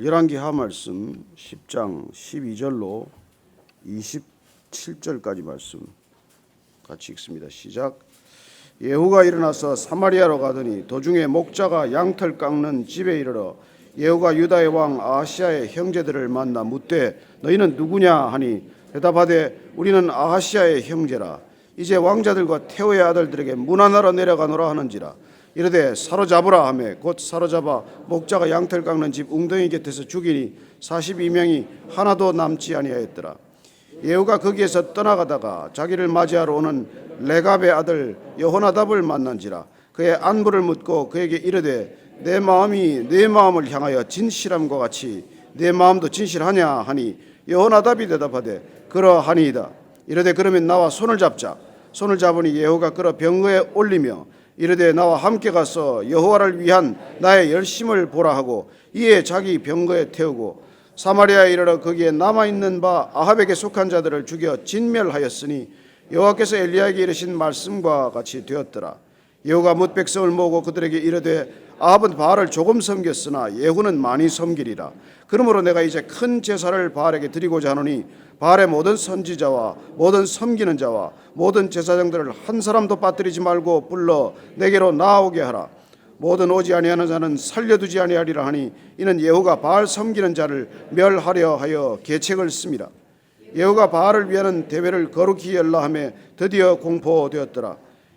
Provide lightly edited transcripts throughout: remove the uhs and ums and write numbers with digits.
열왕기 하말씀 10장 12절로 27절까지 말씀 같이 읽습니다. 시작. 예후가 일어나서 사마리아로 가더니 도중에 목자가 양털 깎는 집에 이르러 예후가 유다의 왕 아하시아의 형제들을 만나 묻되 너희는 누구냐 하니 대답하되 우리는 아하시아의 형제라. 이제 왕자들과 태호의 아들들에게 문하나로 내려가노라 하는지라. 이르되 사로잡으라 하매 곧 사로잡아 목자가 양털 깎는 집 웅덩이 곁에서 죽이니 42명이 하나도 남지 아니하였더라. 예후가 거기에서 떠나가다가 자기를 맞이하러 오는 레갑의 아들 여호나답을 만난지라. 그의 안부를 묻고 그에게 이르되 내 마음이 네 마음을 향하여 진실함과 같이 내 마음도 진실하냐 하니 여호나답이 대답하되 그러하니이다. 이르되 그러면 나와 손을 잡자. 손을 잡으니 예후가 끌어 병거에 올리며 이르되 나와 함께 가서 여호와를 위한 나의 열심을 보라 하고 이에 자기 병거에 태우고 사마리아에 이르러 거기에 남아있는 바 아합에게 속한 자들을 죽여 진멸하였으니 여호와께서 엘리야에게 이르신 말씀과 같이 되었더라. 예후가 뭇 백성을 모으고 그들에게 이르되 아합은 바알을 조금 섬겼으나 예후는 많이 섬기리라. 그러므로 내가 이제 큰 제사를 바알에게 드리고자 하노니 바알의 모든 선지자와 모든 섬기는 자와 모든 제사장들을 한 사람도 빠뜨리지 말고 불러 내게로 나오게 하라. 모든 오지 아니하는 자는 살려두지 아니하리라 하니 이는 예후가 바알 섬기는 자를 멸하려 하여 계책을 씁니다. 예후가 바알을 위하는 대회를 거룩히 열라 하며 드디어 공포되었더라.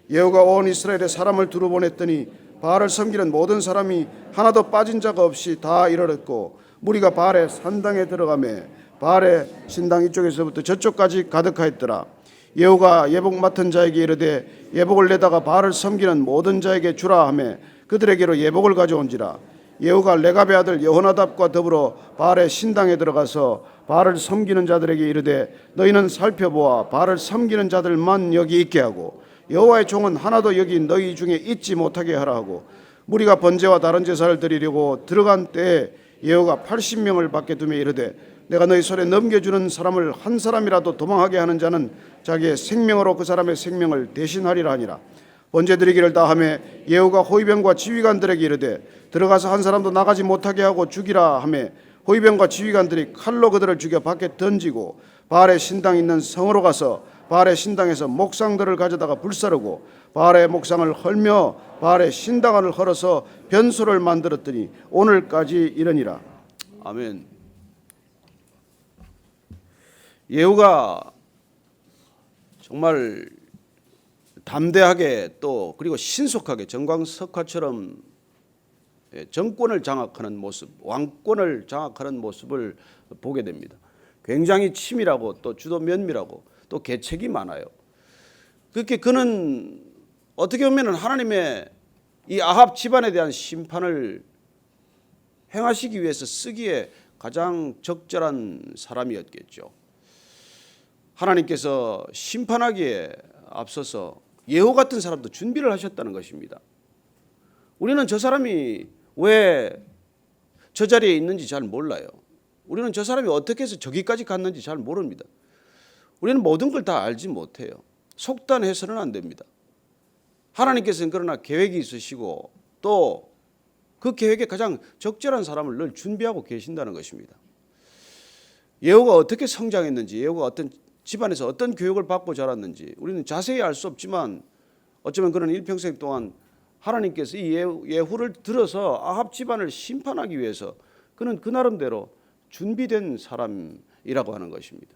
예후가 온 이스라엘에 사람을 두루 보냈더니 바알을 섬기는 모든 사람이 하나도 빠진 자가 없이 다 이르렀고 무리가 바알의 산당에 들어가매 바알의 신당 이쪽에서부터 저쪽까지 가득하였더라. 예후가 예복 맡은 자에게 이르되 예복을 내다가 바알을 섬기는 모든 자에게 주라 하며 그들에게로 예복을 가져온지라. 예후가 레갑의 아들 여호나답과 더불어 바알의 신당에 들어가서 바알을 섬기는 자들에게 이르되 너희는 살펴보아 바알을 섬기는 자들만 여기 있게 하고 여호와의 종은 하나도 여기 너희 중에 있지 못하게 하라 하고 무리가 번제와 다른 제사를 드리려고 들어간 때에 예후가 80명을 밖에 두며 이르되 내가 너희 손에 넘겨주는 사람을 한 사람이라도 도망하게 하는 자는 자기의 생명으로 그 사람의 생명을 대신하리라 하니라. 번제 드리기를 다하며 예후가 호위병과 지휘관들에게 이르되 들어가서 한 사람도 나가지 못하게 하고 죽이라 하며 호위병과 지휘관들이 칼로 그들을 죽여 밖에 던지고 바알의 신당 있는 성으로 가서 바알의 신당에서 목상들을 가져다가 불사르고 바알의 목상을 헐며 바알의 신당을 헐어서 변소를 만들었더니 오늘까지 이르니라. 아멘. 예후가 정말 담대하게 또 그리고 신속하게 정광석화처럼 정권을 장악하는 모습, 왕권을 장악하는 모습을 보게 됩니다. 굉장히 치밀하고 또 주도 면밀하고 또 계책이 많아요. 그렇게 그는 어떻게 보면 하나님의 이 아합 집안에 대한 심판을 행하시기 위해서 쓰기에 가장 적절한 사람이었겠죠. 하나님께서 심판하기에 앞서서 예후 같은 사람도 준비를 하셨다는 것입니다. 우리는 저 사람이 왜 저 자리에 있는지 잘 몰라요. 우리는 저 사람이 어떻게 해서 저기까지 갔는지 잘 모릅니다. 우리는 모든 걸 다 알지 못해요. 속단해서는 안 됩니다. 하나님께서는 그러나 계획이 있으시고 또 그 계획에 가장 적절한 사람을 늘 준비하고 계신다는 것입니다. 예후가 어떻게 성장했는지, 예후가 어떤 집안에서 어떤 교육을 받고 자랐는지 우리는 자세히 알 수 없지만 어쩌면 그는 일평생 동안 하나님께서 이 예후를 들어서 아합 집안을 심판하기 위해서 그는 그 나름대로 준비된 사람이라고 하는 것입니다.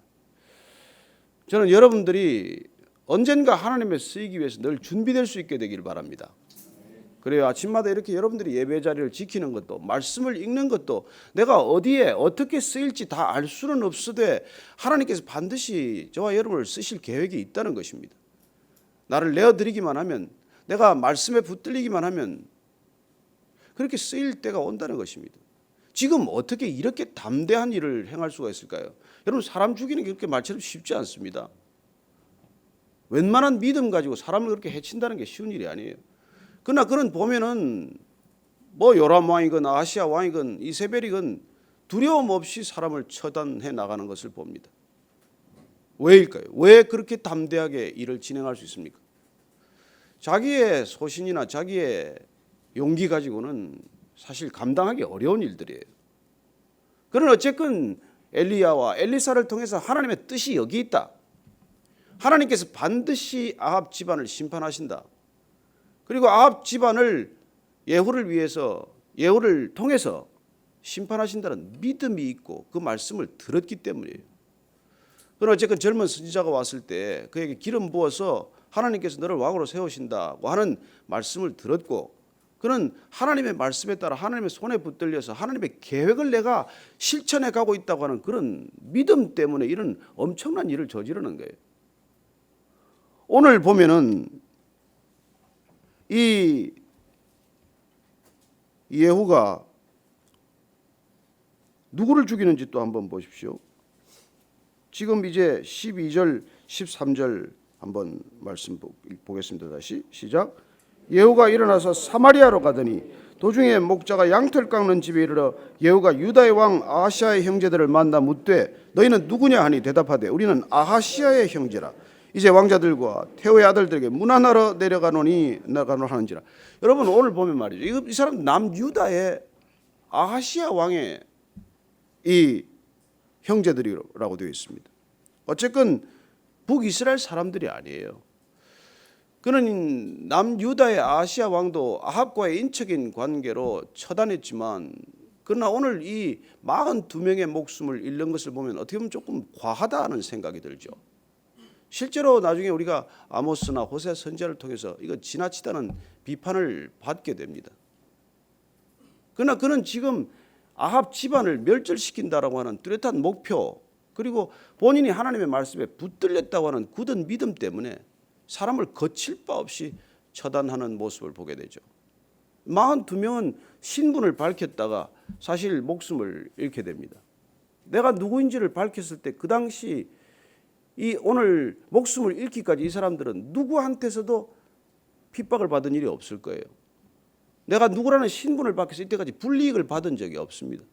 저는 여러분들이 언젠가 하나님의 쓰이기 위해서 늘 준비될 수 있게 되기를 바랍니다. 그래요. 아침마다 이렇게 여러분들이 예배 자리를 지키는 것도 말씀을 읽는 것도 내가 어디에 어떻게 쓰일지 다 알 수는 없으되 하나님께서 반드시 저와 여러분을 쓰실 계획이 있다는 것입니다. 나를 내어드리기만 하면 내가 말씀에 붙들리기만 하면 그렇게 쓰일 때가 온다는 것입니다. 지금 어떻게 이렇게 담대한 일을 행할 수가 있을까요? 여러분 사람 죽이는 게 그렇게 말처럼 쉽지 않습니다. 웬만한 믿음 가지고 사람을 그렇게 해친다는 게 쉬운 일이 아니에요. 그러나 그는 보면은 뭐 요람 왕이건 아시아 왕이건 이세벨이건 두려움 없이 사람을 처단해 나가는 것을 봅니다. 왜일까요? 왜 그렇게 담대하게 일을 진행할 수 있습니까? 자기의 소신이나 자기의 용기 가지고는 사실 감당하기 어려운 일들이에요. 그는 어쨌건 엘리야와 엘리사를 통해서 하나님의 뜻이 여기 있다. 하나님께서 반드시 아합 집안을 심판하신다. 그리고 아합 집안을 예후를 통해서 심판하신다는 믿음이 있고 그 말씀을 들었기 때문이에요. 그러나 어쨌든 젊은 선지자가 왔을 때 그에게 기름 부어서 하나님께서 너를 왕으로 세우신다고 하는 말씀을 들었고, 그는 하나님의 말씀에 따라 하나님의 손에 붙들려서 하나님의 계획을 내가 실천해 가고 있다고 하는 그런 믿음 때문에 이런 엄청난 일을 저지르는 거예요. 오늘 보면은 이 예후가 누구를 죽이는지 또 한번 보십시오. 지금 이제 12절 13절 한번 말씀 보겠습니다. 다시 시작. 예후가 일어나서 사마리아로 가더니 도중에 목자가 양털 깎는 집에 이르러 예후가 유다의 왕 아하시아의 형제들을 만나 묻되 너희는 누구냐 하니 대답하되 우리는 아하시아의 형제라. 이제 왕자들과 태호의 아들들에게 문안하러 내려가노니 하는지라. 여러분 오늘 보면 말이죠. 이 사람 남유다의 아하시아 왕의 이 형제들이라고 되어 있습니다. 어쨌건 북이스라엘 사람들이 아니에요. 그는 남유다의 아하시아 왕도 아합과의 인척인 관계로 처단했지만, 그러나 오늘 이 42명의 목숨을 잃는 것을 보면 어떻게 보면 조금 과하다는 생각이 들죠. 실제로 나중에 우리가 아모스나 호세 선지자를 통해서 이거 지나치다는 비판을 받게 됩니다. 그러나 그는 지금 아합 집안을 멸절시킨다라고 하는 뚜렷한 목표, 그리고 본인이 하나님의 말씀에 붙들렸다고 하는 굳은 믿음 때문에 사람을 거칠 바 없이 처단하는 모습을 보게 되죠. 42명은 신분을 밝혔다가 사실 목숨을 잃게 됩니다. 내가 누구인지를 밝혔을 때 그 당시 이 오늘 목숨을 잃기까지 이 사람들은 누구한테서도 핍박을 받은 일이 없을 거예요. 내가 누구라는 신분을 밝혀서 이때까지 불이익을 받은 적이 없습니다.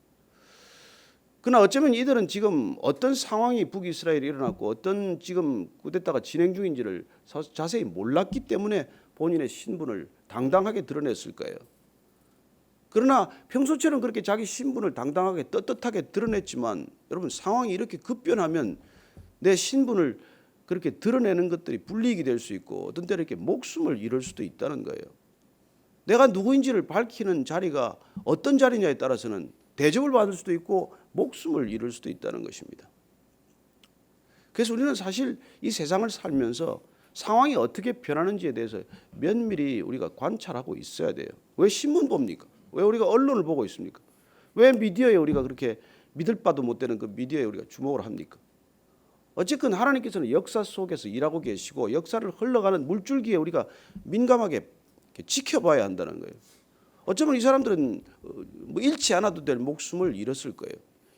그러나 어쩌면 이들은 지금 어떤 상황이 북이스라엘에 일어났고 어떤 지금 쿠데타가 진행 중인지를 자세히 몰랐기 때문에 본인의 신분을 당당하게 드러냈을 거예요. 그러나 평소처럼 그렇게 자기 신분을 당당하게 떳떳하게 드러냈지만 여러분 상황이 이렇게 급변하면 내 신분을 그렇게 드러내는 것들이 불이익이 될 수 있고 어떤 때는 이렇게 목숨을 잃을 수도 있다는 거예요. 내가 누구인지를 밝히는 자리가 어떤 자리냐에 따라서는 대접을 받을 수도 있고 목숨을 잃을 수도 있다는 것입니다. 그래서 우리는 사실 이 세상을 살면서 상황이 어떻게 변하는지에 대해서 면밀히 우리가 관찰하고 있어야 돼요. 왜 신문 봅니까? 왜 우리가 언론을 보고 있습니까? 왜 미디어에 우리가 그렇게 믿을 바도 못 되는 그 미디어에 우리가 주목을 합니까? 어쨌든 하나님께서는 역사 속에서 일하고 계시고 역사를 흘러가는 물줄기에 우리가 민감하게 지켜봐야 한다는 거예요. 어쩌면 이 사람들은 뭐 잃지 않아도 될 목숨을 잃었을 거예요.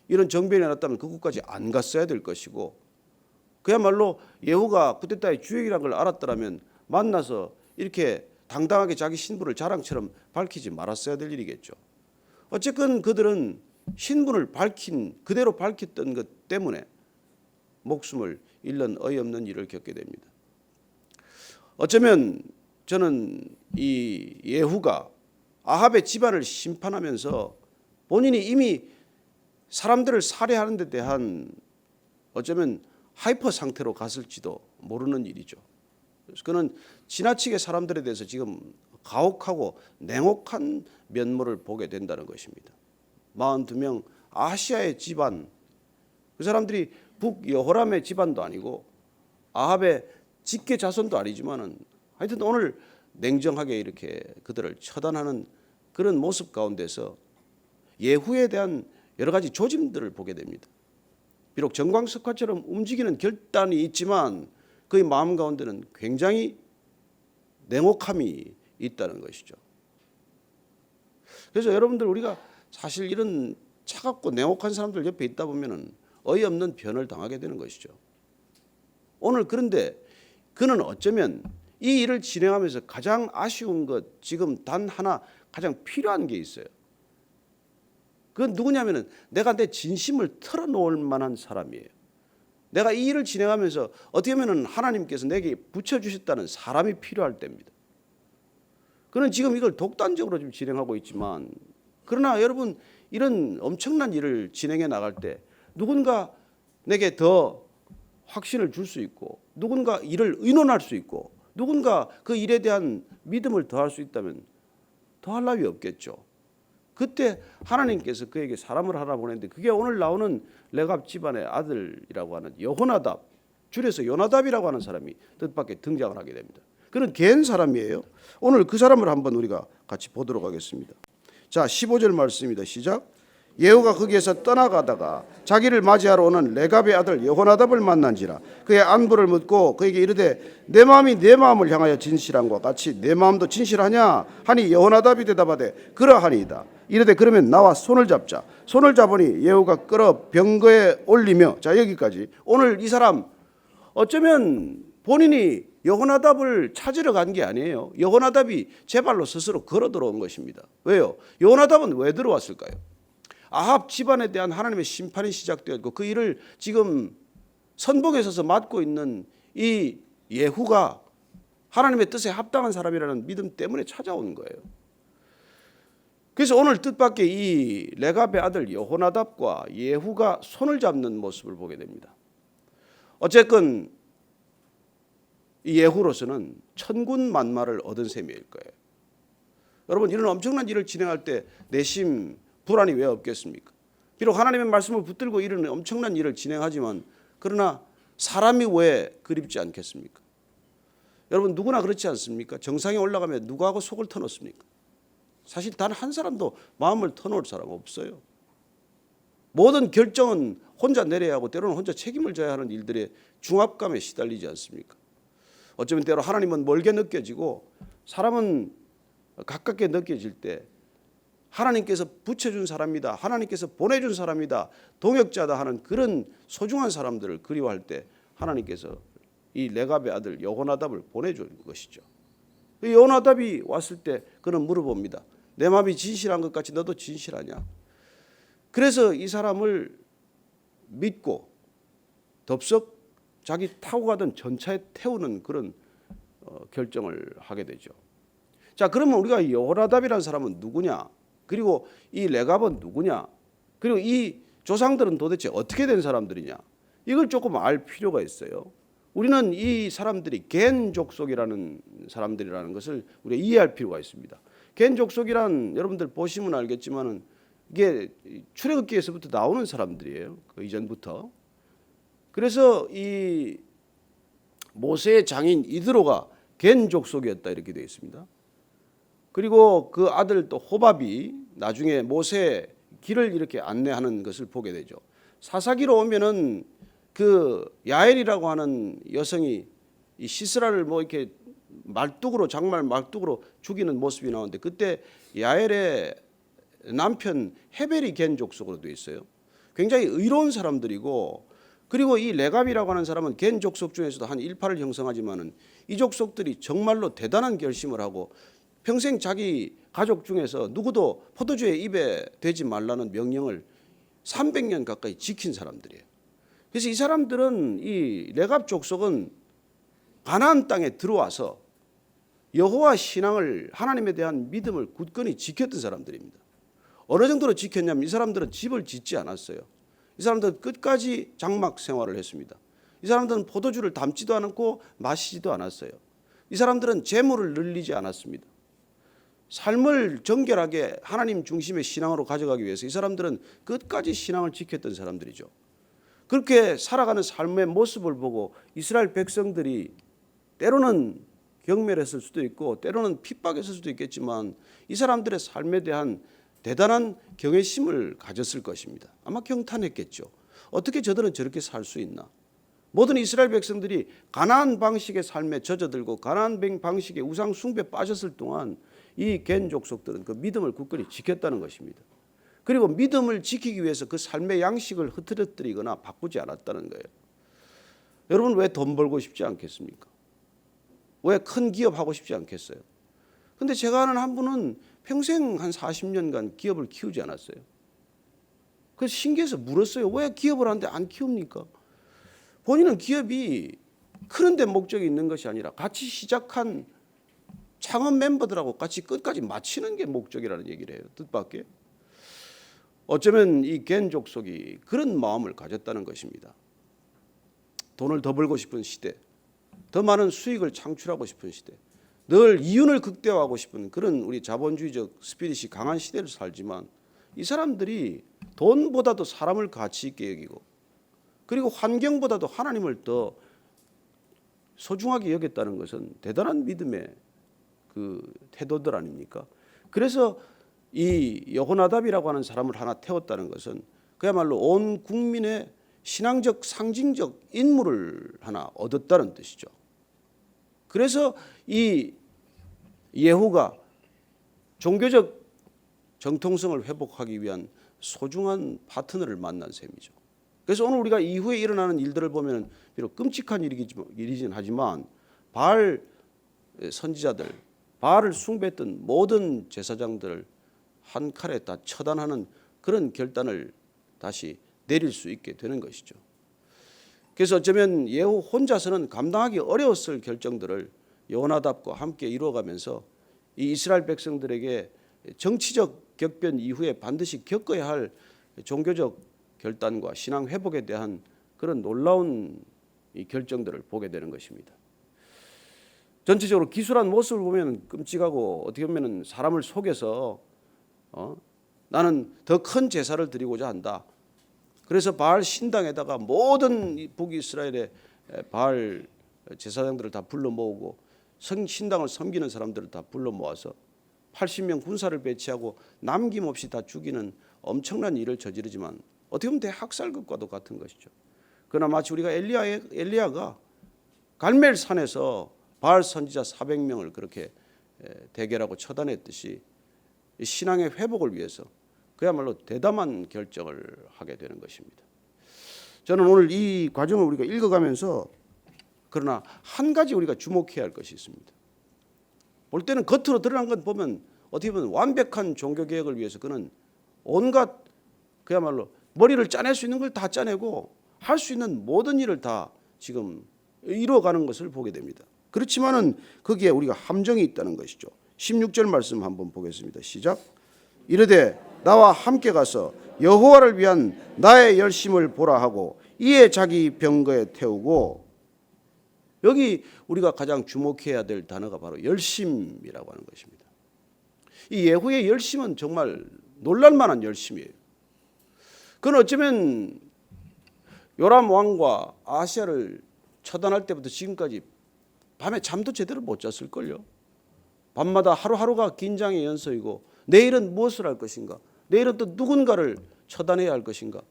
이런 정변이 났다면 그곳까지 안 갔어야 될 것이고, 그야말로 예후가 쿠데타의 주역이라는 걸 알았더라면 만나서 이렇게 당당하게 자기 신분을 자랑처럼 밝히지 말았어야 될 일이겠죠. 어쨌든 그들은 신분을 그대로 밝혔던 것 때문에 목숨을 잃는 어이없는 일을 겪게 됩니다. 어쩌면 저는 이 예후가 아합의 집안을 심판하면서 본인이 이미 사람들을 살해하는 데 대한 어쩌면 하이퍼 상태로 갔을지도 모르는 일이죠. 그래서 그는 지나치게 사람들에 대해서 지금 가혹하고 냉혹한 면모를 보게 된다는 것입니다. 42명 아시아의 집안, 그 사람들이 북여호람의 집안도 아니고 아합의 직계 자손도 아니지만은 하여튼 오늘 냉정하게 이렇게 그들을 처단하는 그런 모습 가운데서 예후에 대한 여러 가지 조짐들을 보게 됩니다. 비록 정광석화처럼 움직이는 결단이 있지만 그의 마음 가운데는 굉장히 냉혹함이 있다는 것이죠. 그래서 여러분들 우리가 사실 이런 차갑고 냉혹한 사람들 옆에 있다 보면은 어이없는 변을 당하게 되는 것이죠. 오늘 그런데 그는 어쩌면 이 일을 진행하면서 가장 아쉬운 것, 지금 단 하나 가장 필요한 게 있어요. 그건 누구냐면은 내가 내 진심을 털어놓을 만한 사람이에요. 내가 이 일을 진행하면서 어떻게 보면은 하나님께서 내게 붙여주셨다는 사람이 필요할 때입니다. 그는 지금 이걸 독단적으로 좀 진행하고 있지만, 그러나 여러분 이런 엄청난 일을 진행해 나갈 때 누군가 내게 더 확신을 줄 수 있고 누군가 일을 의논할 수 있고 누군가 그 일에 대한 믿음을 더할 수 있다면 더할 나위 없겠죠. 그때 하나님께서 그에게 사람을 하나 보냈는데 그게 오늘 나오는 레갑 집안의 아들이라고 하는 여호나답, 줄여서 요나답이라고 하는 사람이 뜻밖의 등장을 하게 됩니다. 그는 갠 사람이에요. 오늘 그 사람을 한번 우리가 같이 보도록 하겠습니다. 자, 15절 말씀입니다. 시작. 예후가 거기에서 떠나가다가 자기를 맞이하러 오는 레갑의 아들 여호나답을 만난지라 그의 안부를 묻고 그에게 이르되 내 마음이 내 마음을 향하여 진실함과 같이 내 마음도 진실하냐 하니 여호나답이 대답하되 그러하니이다. 이르되 그러면 나와 손을 잡자. 손을 잡으니 예후가 끌어 병거에 올리며, 자 여기까지. 오늘 이 사람 어쩌면 본인이 여호나답을 찾으러 간 게 아니에요. 여호나답이 제 발로 스스로 걸어 들어온 것입니다. 왜요? 여호나답은 왜 들어왔을까요? 아합 집안에 대한 하나님의 심판이 시작되었고 그 일을 지금 선봉에 서서 맡고 있는 이 예후가 하나님의 뜻에 합당한 사람이라는 믿음 때문에 찾아온 거예요. 그래서 오늘 뜻밖의 이 레갑의 아들 여호나답과 예후가 손을 잡는 모습을 보게 됩니다. 어쨌건 이 예후로서는 천군만마를 얻은 셈일 거예요. 여러분, 이런 엄청난 일을 진행할 때 내심 불안이 왜 없겠습니까? 비록 하나님의 말씀을 붙들고 이런 엄청난 일을 진행하지만 그러나 사람이 왜 그립지 않겠습니까? 여러분, 누구나 그렇지 않습니까? 정상에 올라가면 누구하고 속을 터놓습니까? 사실 단 한 사람도 마음을 터놓을 사람 없어요. 모든 결정은 혼자 내려야 하고 때로는 혼자 책임을 져야 하는 일들의 중압감에 시달리지 않습니까? 어쩌면 때로 하나님은 멀게 느껴지고 사람은 가깝게 느껴질 때 하나님께서 붙여준 사람이다, 하나님께서 보내준 사람이다, 동역자다 하는 그런 소중한 사람들을 그리워할 때 하나님께서 이 레갑의 아들 여호나답을 보내준 것이죠. 여호나답이 왔을 때 그는 물어봅니다. 내 마음이 진실한 것 같이 너도 진실하냐? 그래서 이 사람을 믿고 덥석 자기 타고 가던 전차에 태우는 그런 결정을 하게 되죠. 자, 그러면 우리가 여호나답이라는 사람은 누구냐? 그리고 이 레갑은 누구냐? 그리고 이 조상들은 도대체 어떻게 된 사람들이냐? 이걸 조금 알 필요가 있어요. 우리는 이 사람들이 겐 족속이라는 사람들이라는 것을 우리가 이해할 필요가 있습니다. 겐 족속이란 여러분들 보시면 알겠지만은 이게 출애굽기에서부터 나오는 사람들이에요. 그 이전부터. 그래서 이 모세의 장인 이드로가 겐 족속이었다 이렇게 되어 있습니다. 그리고 그 아들 또 호밥이 나중에 모세의 길을 이렇게 안내하는 것을 보게 되죠. 사사기로 오면은 그 야엘이라고 하는 여성이 이 시스라를 뭐 이렇게 말뚝으로 장말 말뚝으로 죽이는 모습이 나오는데 그때 야엘의 남편 헤벨이 겐 족속으로 되어 있어요. 굉장히 의로운 사람들이고 그리고 이 레갑이라고 하는 사람은 겐 족속 중에서도 한 1파를 형성하지만은 이 족속들이 정말로 대단한 결심을 하고 평생 자기 가족 중에서 누구도 포도주에 입에 대지 말라는 명령을 300년 가까이 지킨 사람들이에요. 그래서 이 사람들은 이 레갑 족속은 가나안 땅에 들어와서 여호와 신앙을 하나님에 대한 믿음을 굳건히 지켰던 사람들입니다. 어느 정도로 지켰냐면 이 사람들은 집을 짓지 않았어요. 이 사람들은 끝까지 장막 생활을 했습니다. 이 사람들은 포도주를 담지도 않았고 마시지도 않았어요. 이 사람들은 재물을 늘리지 않았습니다. 삶을 정결하게 하나님 중심의 신앙으로 가져가기 위해서 이 사람들은 끝까지 신앙을 지켰던 사람들이죠. 그렇게 살아가는 삶의 모습을 보고 이스라엘 백성들이 때로는 경멸했을 수도 있고 때로는 핍박했을 수도 있겠지만 이 사람들의 삶에 대한 대단한 경외심을 가졌을 것입니다. 아마 경탄했겠죠. 어떻게 저들은 저렇게 살 수 있나? 모든 이스라엘 백성들이 가나안 방식의 삶에 젖어들고 가나안 방식의 우상 숭배에 빠졌을 동안 이 겐 족속들은 그 믿음을 굳건히 지켰다는 것입니다. 그리고 믿음을 지키기 위해서 그 삶의 양식을 흐트러뜨리거나 바꾸지 않았다는 거예요. 여러분, 왜 돈 벌고 싶지 않겠습니까? 왜 큰 기업 하고 싶지 않겠어요? 근데 제가 아는 한 분은 평생 한 40년간 기업을 키우지 않았어요. 그래서 신기해서 물었어요. 왜 기업을 하는데 안 키웁니까? 본인은 기업이 크는 데 목적이 있는 것이 아니라 같이 시작한 창업 멤버들하고 같이 끝까지 마치는 게 목적이라는 얘기를 해요. 뜻밖의. 어쩌면 이 겐 족속이 그런 마음을 가졌다는 것입니다. 돈을 더 벌고 싶은 시대, 더 많은 수익을 창출하고 싶은 시대, 늘 이윤을 극대화하고 싶은 그런 우리 자본주의적 스피릿이 강한 시대를 살지만 이 사람들이 돈보다도 사람을 가치 있게 여기고 그리고 환경보다도 하나님을 더 소중하게 여겼다는 것은 대단한 믿음의 그 태도들 아닙니까? 그래서 이 여호나답이라고 하는 사람을 하나 태웠다는 것은 그야말로 온 국민의 신앙적 상징적 인물을 하나 얻었다는 뜻이죠. 그래서 이 예후가 종교적 정통성을 회복하기 위한 소중한 파트너를 만난 셈이죠. 그래서 오늘 우리가 이후에 일어나는 일들을 보면 비록 끔찍한 일이긴 하지만 바알 선지자들, 바알을 숭배했던 모든 제사장들을 한 칼에 다 처단하는 그런 결단을 다시 내릴 수 있게 되는 것이죠. 그래서 어쩌면 예후 혼자서는 감당하기 어려웠을 결정들을 여호나답과 함께 이루어가면서 이 이스라엘 백성들에게 정치적 격변 이후에 반드시 겪어야 할 종교적 결단과 신앙 회복에 대한 그런 놀라운 이 결정들을 보게 되는 것입니다. 전체적으로 기술한 모습을 보면 끔찍하고 어떻게 보면 사람을 속여서 나는 더 큰 제사를 드리고자 한다. 그래서 바알 신당에다가 모든 북이스라엘의 바알 제사장들을 다 불러 모으고 신당을 섬기는 사람들을 다 불러 모아서 80명 군사를 배치하고 남김없이 다 죽이는 엄청난 일을 저지르지만 어떻게 보면 대학살극과도 같은 것이죠. 그러나 마치 우리가 엘리야가 갈멜 산에서 바알 선지자 400명을 그렇게 대결하고 처단했듯이 신앙의 회복을 위해서 그야말로 대담한 결정을 하게 되는 것입니다. 저는 오늘 이 과정을 우리가 읽어가면서 그러나 한 가지 우리가 주목해야 할 것이 있습니다. 볼 때는 겉으로 드러난 건 보면 어떻게 보면 완벽한 종교개혁을 위해서 그는 온갖 그야말로 머리를 짜낼 수 있는 걸 다 짜내고 할 수 있는 모든 일을 다 지금 이루어가는 것을 보게 됩니다. 그렇지만은 거기에 우리가 함정이 있다는 것이죠. 16절 말씀 한번 보겠습니다. 시작. 이르되 나와 함께 가서 여호와를 위한 나의 열심을 보라 하고 이에 자기 병거에 태우고, 여기 우리가 가장 주목해야 될 단어가 바로 열심이라고 하는 것입니다. 이 예후의 열심은 정말 놀랄만한 열심이에요. 그건 어쩌면 요람 왕과 아하시야를 처단할 때부터 지금까지 밤에 잠도 제대로 못 잤을걸요. 밤마다 하루하루가 긴장의 연속이고 내일은 무엇을 할 것인가, 내일은 또 누군가를 처단해야 할 것인가,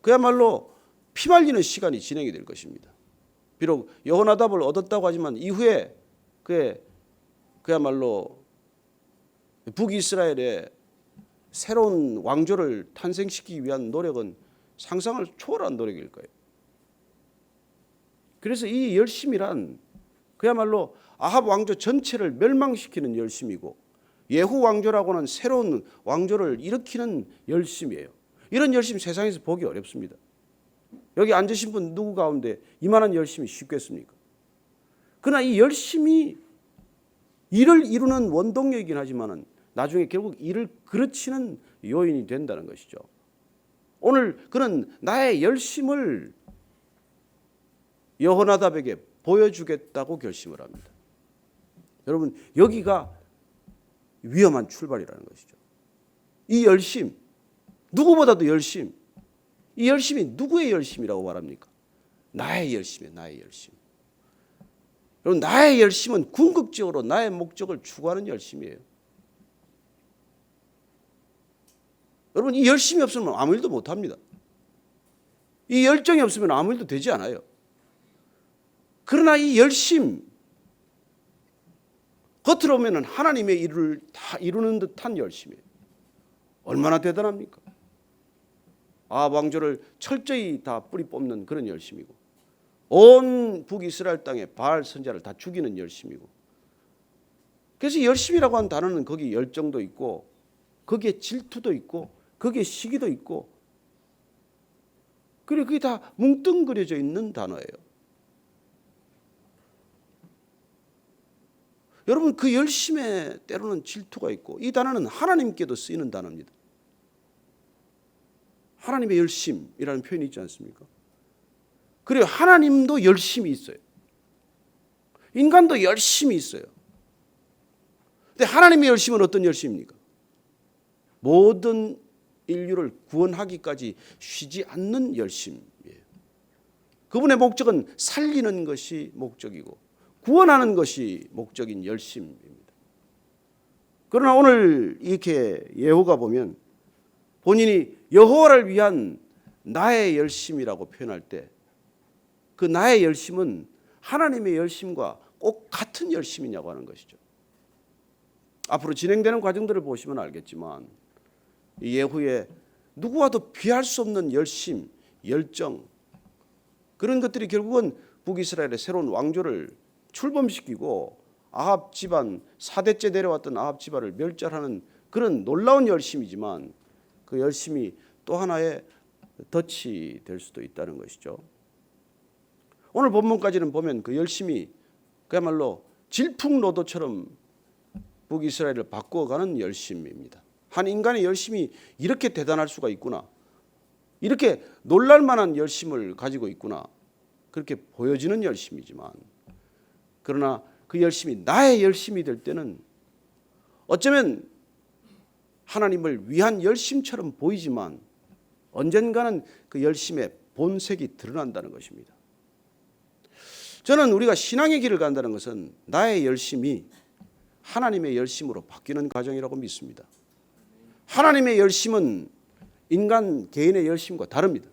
그야말로 피말리는 시간이 진행이 될 것입니다. 비록 여호나답을 얻었다고 하지만 이후에 그야말로 북이스라엘의 새로운 왕조를 탄생시키기 위한 노력은 상상을 초월한 노력일 거예요. 그래서 이 열심이란 그야말로 아합 왕조 전체를 멸망시키는 열심이고 예후 왕조라고는 새로운 왕조를 일으키는 열심이에요. 이런 열심 세상에서 보기 어렵습니다. 여기 앉으신 분 누구 가운데 이만한 열심이 쉽겠습니까? 그러나 이 열심이 일을 이루는 원동력이긴 하지만은 나중에 결국 일을 그르치는 요인이 된다는 것이죠. 오늘 그는 나의 열심을 여호나답에게 보여주겠다고 결심을 합니다. 여러분, 여기가 위험한 출발이라는 것이죠. 이 열심, 누구보다도 열심, 이 열심이 누구의 열심이라고 말합니까? 나의 열심이에요. 나의 열심. 여러분, 나의 열심은 궁극적으로 나의 목적을 추구하는 열심이에요. 여러분, 이 열심이 없으면 아무 일도 못합니다. 이 열정이 없으면 아무 일도 되지 않아요. 그러나 이 열심, 겉으로 보면 하나님의 일을 다 이루는 듯한 열심이에요. 얼마나 대단합니까? 아합 왕조를 철저히 다 뿌리 뽑는 그런 열심이고, 온 북이스라엘 땅에 바알 선지자를 다 죽이는 열심이고, 그래서 열심이라고 하는 단어는 거기 열정도 있고, 거기에 질투도 있고, 거기에 시기도 있고, 그리고 그게 다 뭉뚱그려져 있는 단어예요. 여러분, 그 열심에 때로는 질투가 있고, 이 단어는 하나님께도 쓰이는 단어입니다. 하나님의 열심이라는 표현이 있지 않습니까? 그리고 하나님도 열심이 있어요. 인간도 열심이 있어요. 근데 하나님의 열심은 어떤 열심입니까? 모든 인류를 구원하기까지 쉬지 않는 열심이에요. 그분의 목적은 살리는 것이 목적이고 구원하는 것이 목적인 열심입니다. 그러나 오늘 이렇게 예후가 보면 본인이 여호와를 위한 나의 열심이라고 표현할 때 그 나의 열심은 하나님의 열심과 꼭 같은 열심이냐고 하는 것이죠. 앞으로 진행되는 과정들을 보시면 알겠지만 이 예후의 누구와도 비할 수 없는 열심, 열정, 그런 것들이 결국은 북이스라엘의 새로운 왕조를 출범시키고 아합 집안, 4대째 내려왔던 아합 집안을 멸절하는 그런 놀라운 열심이지만 그 열심이 또 하나의 덫이 될 수도 있다는 것이죠. 오늘 본문까지는 보면 그 열심이 그야말로 질풍노도처럼 북이스라엘을 바꾸어가는 열심입니다. 한 인간의 열심이 이렇게 대단할 수가 있구나, 이렇게 놀랄만한 열심을 가지고 있구나, 그렇게 보여지는 열심이지만, 그러나 그 열심이 나의 열심이 될 때는 어쩌면 하나님을 위한 열심처럼 보이지만 언젠가는 그 열심의 본색이 드러난다는 것입니다. 저는 우리가 신앙의 길을 간다는 것은 나의 열심이 하나님의 열심으로 바뀌는 과정이라고 믿습니다. 하나님의 열심은 인간 개인의 열심과 다릅니다.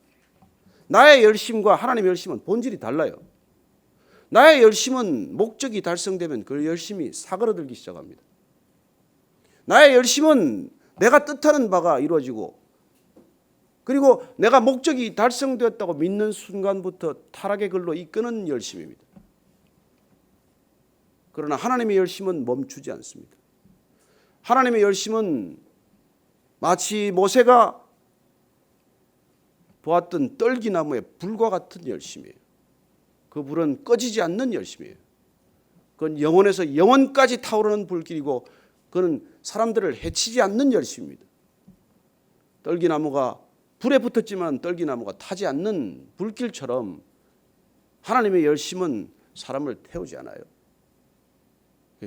나의 열심과 하나님의 열심은 본질이 달라요. 나의 열심은 목적이 달성되면 그 열심이 사그러들기 시작합니다. 나의 열심은 내가 뜻하는 바가 이루어지고, 그리고 내가 목적이 달성되었다고 믿는 순간부터 타락의 글로 이끄는 열심입니다. 그러나 하나님의 열심은 멈추지 않습니다. 하나님의 열심은 마치 모세가 보았던 떨기나무의 불과 같은 열심이에요. 그 불은 꺼지지 않는 열심이에요. 그건 영원에서 영원까지 타오르는 불길이고, 그는 사람들을 해치지 않는 열심입니다. 떨기나무가 불에 붙었지만 떨기나무가 타지 않는 불길처럼 하나님의 열심은 사람을 태우지 않아요.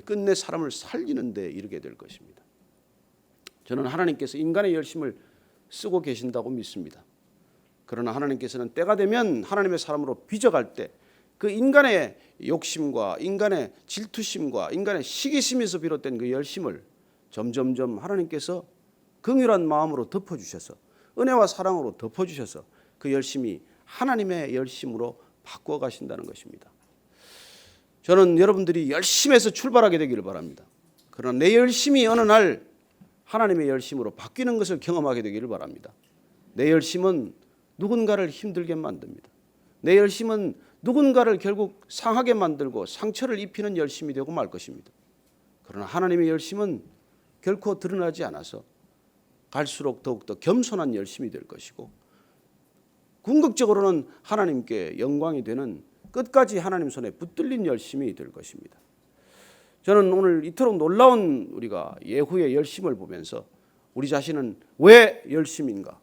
끝내 사람을 살리는 데 이르게 될 것입니다. 저는 하나님께서 인간의 열심을 쓰고 계신다고 믿습니다. 그러나 하나님께서는 때가 되면 하나님의 사람으로 빚어갈 때 그 인간의 욕심과 인간의 질투심과 인간의 시기심에서 비롯된 그 열심을 점점점 하나님께서 긍휼한 마음으로 덮어주셔서, 은혜와 사랑으로 덮어주셔서 그 열심이 하나님의 열심으로 바꿔 가신다는 것입니다. 저는 여러분들이 열심에서 출발하게 되기를 바랍니다. 그러나 내 열심이 어느 날 하나님의 열심으로 바뀌는 것을 경험하게 되기를 바랍니다. 내 열심은 누군가를 힘들게 만듭니다. 내 열심은 누군가를 결국 상하게 만들고 상처를 입히는 열심이 되고 말 것입니다. 그러나 하나님의 열심은 결코 드러나지 않아서 갈수록 더욱더 겸손한 열심이 될 것이고, 궁극적으로는 하나님께 영광이 되는 끝까지 하나님 손에 붙들린 열심이 될 것입니다. 저는 오늘 이토록 놀라운 우리가 예후의 열심을 보면서 우리 자신은 왜 열심인가?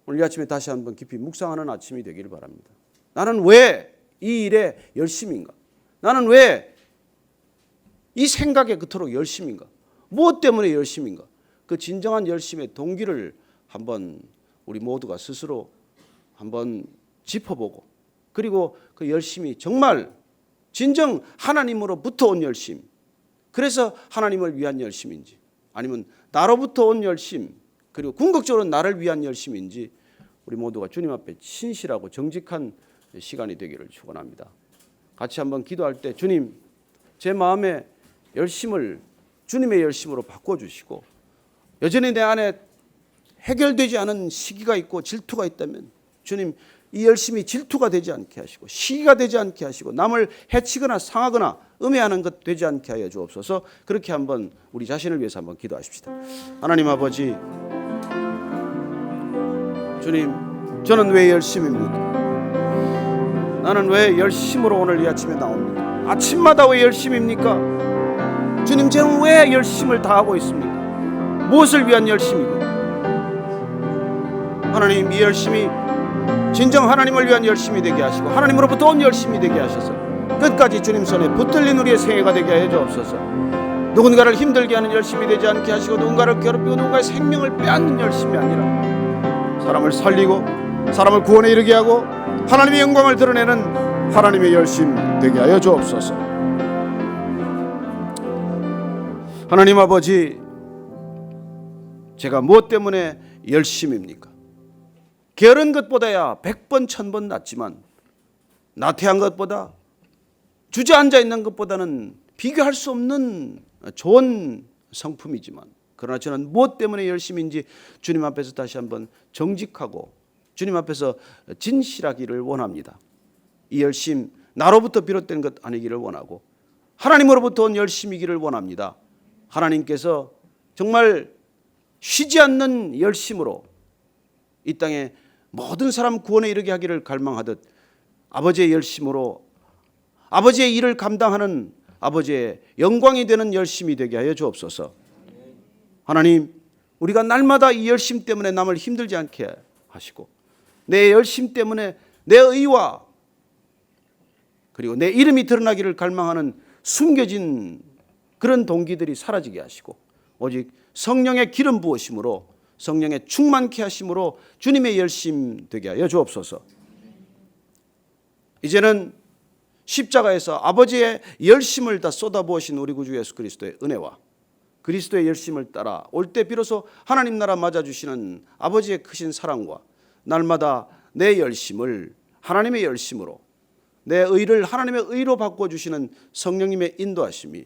오늘 이 아침에 다시 한번 깊이 묵상하는 아침이 되기를 바랍니다. 나는 왜 이 일에 열심인가? 나는 왜 이 생각에 그토록 열심인가? 무엇 때문에 열심인가? 그 진정한 열심의 동기를 한번 우리 모두가 스스로 한번 짚어보고, 그리고 그 열심이 정말 진정 하나님으로부터 온 열심, 그래서 하나님을 위한 열심인지, 아니면 나로부터 온 열심, 그리고 궁극적으로 나를 위한 열심인지, 우리 모두가 주님 앞에 신실하고 정직한 시간이 되기를 축원합니다. 같이 한번 기도할 때, 주님, 제 마음의 열심을 주님의 열심으로 바꿔주시고, 여전히 내 안에 해결되지 않은 시기가 있고 질투가 있다면 주님, 이 열심이 질투가 되지 않게 하시고 시기가 되지 않게 하시고 남을 해치거나 상하거나 음해하는 것 되지 않게 하여 주옵소서. 그렇게 한번 우리 자신을 위해서 한번 기도하십시다. 하나님 아버지, 주님, 저는 왜 열심입니까? 나는 왜 열심으로 오늘 이 아침에 나옵니까? 아침마다 왜 열심입니까? 주님, 저는 왜 열심을 다하고 있습니까? 무엇을 위한 열심이고? 하나님, 이 열심이 진정 하나님을 위한 열심이 되게 하시고 하나님으로부터 온 열심이 되게 하셔서 끝까지 주님 손에 붙들린 우리의 생애가 되게 하여 주옵소서. 누군가를 힘들게 하는 열심이 되지 않게 하시고 누군가를 괴롭히고 누군가의 생명을 빼앗는 열심이 아니라 사람을 살리고 사람을 구원에 이르게 하고 하나님의 영광을 드러내는 하나님의 열심 되게 하여 주옵소서. 하나님 아버지, 제가 무엇 때문에 열심입니까? 게으른 것보다야 100번 1000번 낫지만 나태한 것보다 주저앉아 있는 것보다는 비교할 수 없는 좋은 성품이지만, 그러나 저는 무엇 때문에 열심인지 주님 앞에서 다시 한번 정직하고 주님 앞에서 진실하기를 원합니다. 이 열심 나로부터 비롯된 것 아니기를 원하고 하나님으로부터 온 열심이기를 원합니다. 하나님께서 정말 쉬지 않는 열심으로 이 땅에 모든 사람 구원에 이르게 하기를 갈망하듯 아버지의 열심으로 아버지의 일을 감당하는 아버지의 영광이 되는 열심이 되게 하여 주옵소서. 하나님, 우리가 날마다 이 열심 때문에 남을 힘들지 않게 하시고 내 열심 때문에 내 의와 그리고 내 이름이 드러나기를 갈망하는 숨겨진 그런 동기들이 사라지게 하시고 오직 성령의 기름 부으심으로 성령의 충만케 하심으로 주님의 열심 되게 하여 주옵소서. 이제는 십자가에서 아버지의 열심을 다 쏟아부으신 우리 구주 예수 그리스도의 은혜와 그리스도의 열심을 따라 올 때 비로소 하나님 나라 맞아주시는 아버지의 크신 사랑과 날마다 내 열심을 하나님의 열심으로 내 의를 하나님의 의로 바꿔주시는 성령님의 인도하심이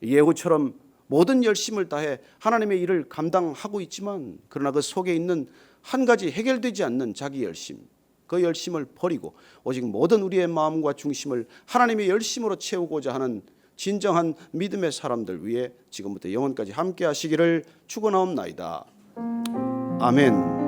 예후처럼 모든 열심을 다해 하나님의 일을 감당하고 있지만 그러나 그 속에 있는 한 가지 해결되지 않는 자기 열심, 그 열심을 버리고 오직 모든 우리의 마음과 중심을 하나님의 열심으로 채우고자 하는 진정한 믿음의 사람들 위해 지금부터 영원까지 함께 하시기를 축원하옵나이다. 아멘.